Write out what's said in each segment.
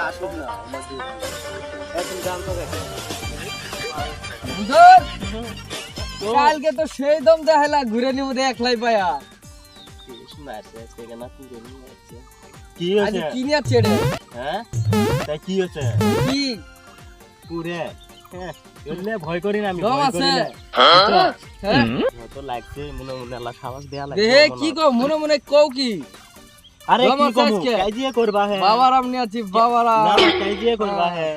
আসুক না এখন দাম তো কালকে তো সেই দম দেখাইলা ঘুরে নিব দে একলাই পায়া কি আজ হয়েছে? কি নিয়ে ছেড়ে হ্যাঁ তাই কি হয়েছে? কি পুরে এলে ভয় করি না আমি, দম ভয় আছে করি না। হ্যাঁ তো লাগছে মনে মনে আল্লাহ সাহস দেয়া হে লাগবে কি কও মনে মনে কও কি আরে দম কি আছে কমু আজকে? কাজিয়ে করবা হে বাবারাম নিয়ে আছি বাবারা না কাজিয়ে করবা হে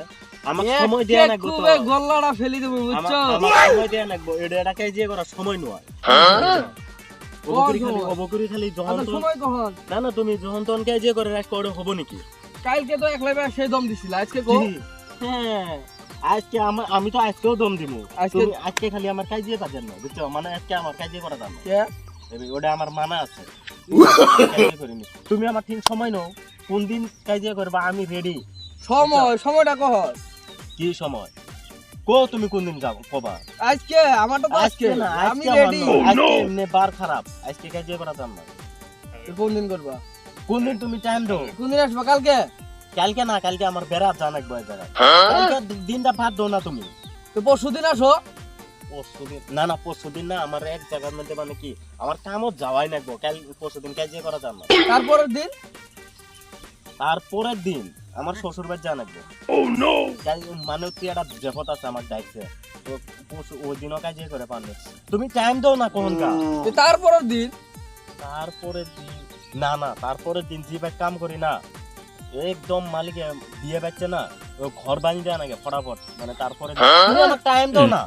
আমার সময় দেয়া লাগবে তো গল্লাটা ফেলি দেবো বুঝছো আমার সময় দেয়া লাগবে এটা কাজিয়ে করার সময় নয় অবকরি খালি যখন আচ্ছা সময় কখন না না তুমি যখন তখন কাজিয়ে করে রাখ করে হবে নাকি কালকে তো একলাই পায়া সেই দম দিছিল আজকে কও হ্যাঁ আজকে আমি তো আজকেও দম দিমু আজকে- তুমি আজকে খালি আমার কাজিয়ে পাবেন না বুঝছো মানে আজকে আমার কাজিয়ে করা যাবে না কে ওটা আমার মানা আছে কাজিয়ে করিনি তুমি আমার ঠিক সময় নাও কোন দিন কাজিয়ে করবা আমি রেডি সময়টা কখন কি সময় কো তুমি কোন দিন যাও কবা আজকে আমারটা তো আজকে না আমি আজকে রেডি আজকে এমনি বার খারাপ আজকে কাজিয়ে করা যাবে না কোন দিন করবা কোন দিন তুমি টাইম দাও কোন দিন আসবা কালকে কালকে না কালকে আমার বেড়াত জান এক বয় জায়গায় কালকে দিনটা ভাত দাও না তুমি তো পরশু দিন আসো পরশুদিন না না পরশুদিন না আমার এক জায়গার মধ্যে মানে কি আমার কামও যাওয়াই লাগবো কাল পরশুদিন কাজিয়ে করা যাবে না তারপরের দিন তারপরের দিন আমার শ্বশুর বাড়ি যা লাগবে মানে তুই একটা জেফত আছে আমার দায়িত্বে তো ওই দিনও কাজিয়ে করে পারবে তুমি টাইম দাও না কোন কা তো তারপরের দিন তারপরের দিন না না তারপরের দিন যে ভাই কাম করি না একদম মালিকে দিয়ে পাচ্ছে না ও ঘর বানিয়ে দেয় নাকি ফটাফট মানে তারপরে তুমি আমার টাইম দাও না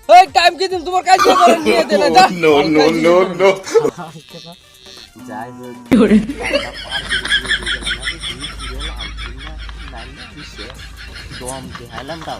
এই টাইম কি দিন তোমার কাজ করে নিয়ে দেলে যা no. যাই হোক দম দেখাইলাম দাও